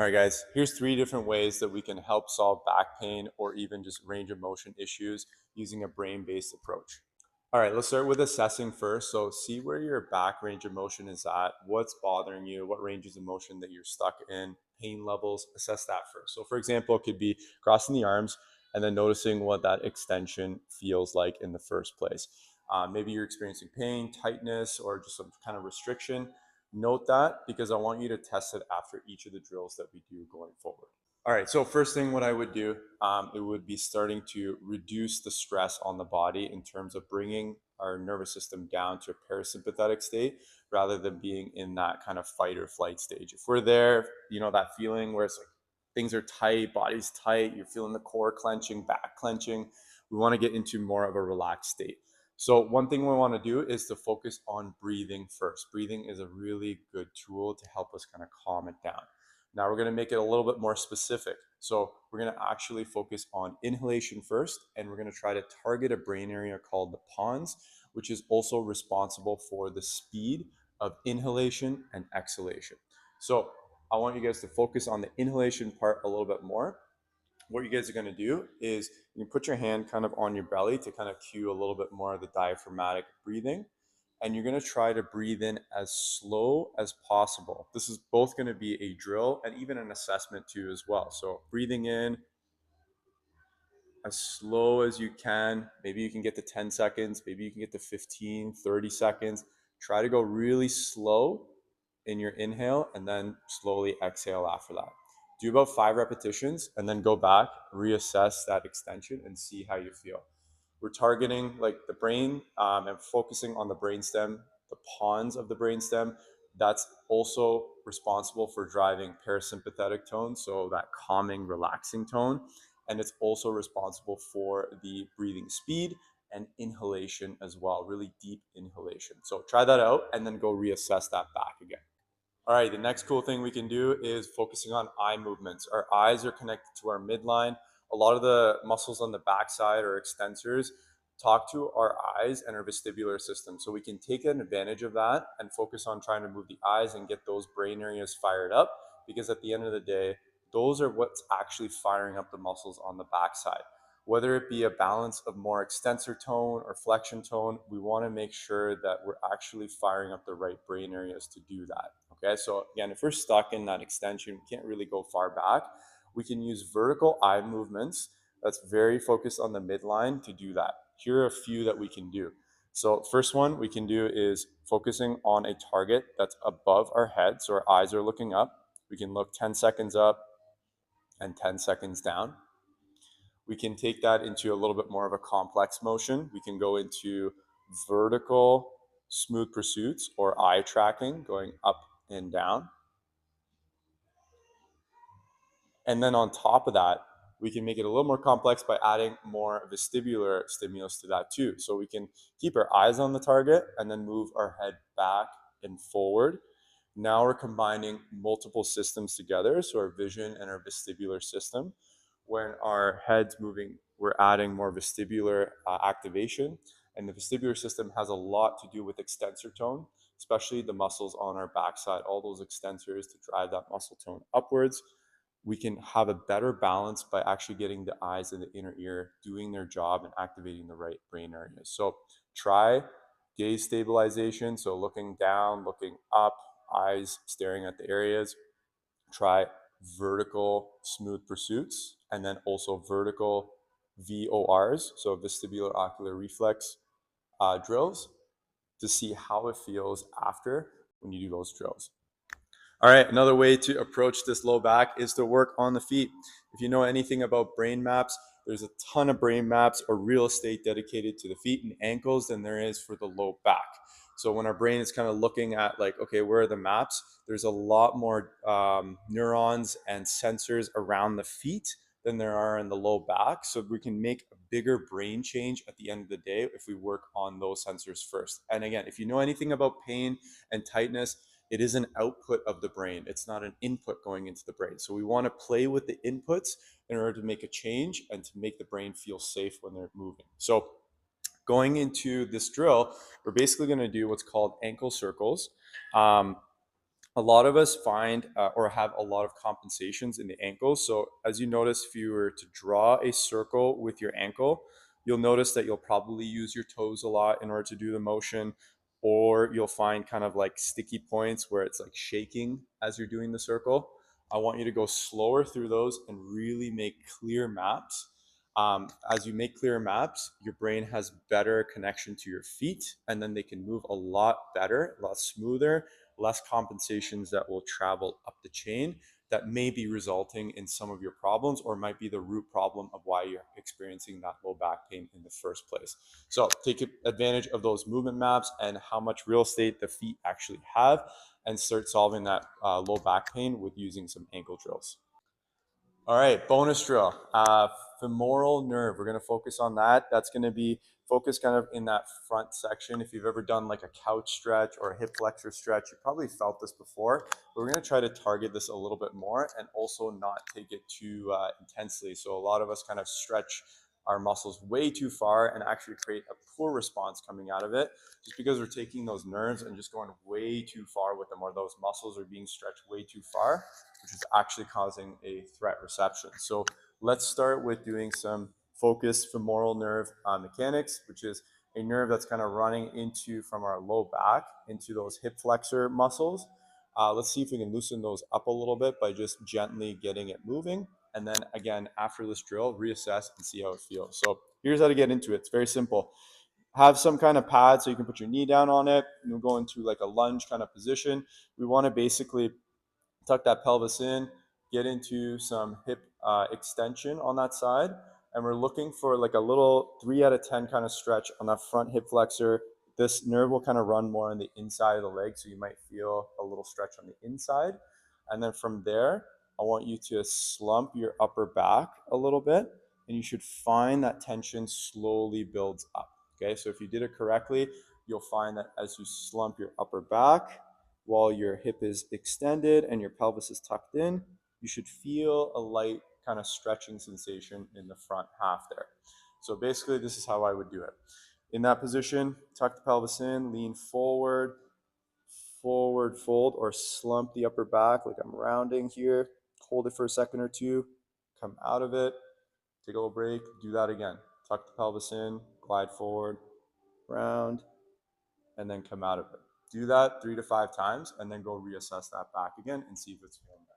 All right, guys, here's 3 different ways that we can help solve back pain or even just range of motion issues using a brain-based approach. All right, let's start with assessing first. So see where your back range of motion is at, what's bothering you, what ranges of motion that you're stuck in, pain levels, assess that first. So for example, it could be crossing the arms and then noticing what that extension feels like in the first place. Maybe you're experiencing pain, tightness, or just some kind of restriction. Note that because I want you to test it after each of the drills that we do going forward. All right, so first thing what I would do, it would be starting to reduce the stress on the body in terms of bringing our nervous system down to a parasympathetic state rather than being in that kind of fight or flight stage. If we're there, that feeling where it's like things are tight, body's tight, you're feeling the core clenching, back clenching, we want to get into more of a relaxed state. So one thing we want to do is to focus on breathing first. Breathing is a really good tool to help us kind of calm it down. Now we're going to make it a little bit more specific. So we're going to actually focus on inhalation first, and we're going to try to target a brain area called the pons, which is also responsible for the speed of inhalation and exhalation. So I want you guys to focus on the inhalation part a little bit more. What you guys are going to do is you can put your hand kind of on your belly to kind of cue a little bit more of the diaphragmatic breathing. And you're going to try to breathe in as slow as possible. This is both going to be a drill and even an assessment too as well. So breathing in as slow as you can. Maybe you can get to 10 seconds. Maybe you can get to 15, 30 seconds. Try to go really slow in your inhale and then slowly exhale after that. Do about 5 repetitions and then go back, reassess that extension and see how you feel. We're targeting like the brain and focusing on the brainstem, the pons of the brainstem. That's also responsible for driving parasympathetic tone, so that calming, relaxing tone. And it's also responsible for the breathing speed and inhalation as well, really deep inhalation. So try that out and then go reassess that back again. All right, the next cool thing we can do is focusing on eye movements. Our eyes are connected to our midline. A lot of the muscles on the backside or extensors talk to our eyes and our vestibular system. So we can take advantage of that and focus on trying to move the eyes and get those brain areas fired up, because at the end of the day, those are what's actually firing up the muscles on the backside. Whether it be a balance of more extensor tone or flexion tone, we want to make sure that we're actually firing up the right brain areas to do that. Okay, so again, if we're stuck in that extension, we can't really go far back. We can use vertical eye movements that's very focused on the midline to do that. Here are a few that we can do. So first one we can do is focusing on a target that's above our head. So our eyes are looking up. We can look 10 seconds up and 10 seconds down. We can take that into a little bit more of a complex motion. We can go into vertical smooth pursuits or eye tracking, going up and down. And then on top of that, we can make it a little more complex by adding more vestibular stimulus to that too. So we can keep our eyes on the target and then move our head back and forward. Now we're combining multiple systems together, so our vision and our vestibular system. When our head's moving, we're adding more vestibular activation, and the vestibular system has a lot to do with extensor tone, especially the muscles on our backside, all those extensors to drive that muscle tone upwards. We can have a better balance by actually getting the eyes and the inner ear doing their job and activating the right brain areas. So try gaze stabilization, so looking down, looking up, eyes staring at the areas. Try vertical smooth pursuits, and then also vertical VORs, so vestibular ocular reflex drills, to see how it feels after when you do those drills. All right, another way to approach this low back is to work on the feet. If you know anything about brain maps, there's a ton of brain maps or real estate dedicated to the feet and ankles than there is for the low back. So when our brain is kind of looking at like, okay, where are the maps? There's a lot more neurons and sensors around the feet than there are in the low back. So we can make a bigger brain change at the end of the day if we work on those sensors first. And again, if you know anything about pain and tightness, it is an output of the brain. It's not an input going into the brain. So we want to play with the inputs in order to make a change and to make the brain feel safe when they're moving. So going into this drill, we're basically going to do what's called ankle circles. A lot of us find or have a lot of compensations in the ankles. So as you notice, if you were to draw a circle with your ankle, you'll notice that you'll probably use your toes a lot in order to do the motion, or you'll find kind of like sticky points where it's like shaking as you're doing the circle. I want you to go slower through those and really make clear maps. As you make clear maps, your brain has better connection to your feet, and then they can move a lot better, a lot smoother, less compensations that will travel up the chain that may be resulting in some of your problems or might be the root problem of why you're experiencing that low back pain in the first place. So take advantage of those movement maps and how much real estate the feet actually have and start solving that low back pain with using some ankle drills. All right, bonus drill. Femoral nerve. We're going to focus on that. That's going to be focused kind of in that front section. If you've ever done like a couch stretch or a hip flexor stretch, you probably felt this before. But we're going to try to target this a little bit more and also not take it too intensely. So a lot of us kind of stretch our muscles way too far and actually create a poor response coming out of it just because we're taking those nerves and just going way too far with them, or those muscles are being stretched way too far, which is actually causing a threat reception. So let's start with doing some focused femoral nerve mechanics, which is a nerve that's kind of running into from our low back into those hip flexor muscles. Let's see if we can loosen those up a little bit by just gently getting it moving. And then again, after this drill, reassess and see how it feels. So here's how to get into it. It's very simple. Have some kind of pad so you can put your knee down on it. You'll go into like a lunge kind of position. We want to basically tuck that pelvis in, get into some hip extension on that side. And we're looking for like a little 3 out of 10 kind of stretch on that front hip flexor. This nerve will kind of run more on the inside of the leg. So you might feel a little stretch on the inside. And then from there, I want you to slump your upper back a little bit. And you should find that tension slowly builds up. Okay, so if you did it correctly, you'll find that as you slump your upper back, while your hip is extended and your pelvis is tucked in, you should feel a light kind of stretching sensation in the front half there. So basically, this is how I would do it. In that position, tuck the pelvis in, lean forward, forward fold, or slump the upper back like I'm rounding here. Hold it for a second or two, come out of it, take a little break, do that again. Tuck the pelvis in, glide forward, round, and then come out of it. Do that 3 to 5 times and then go reassess that back again and see if it's feeling better.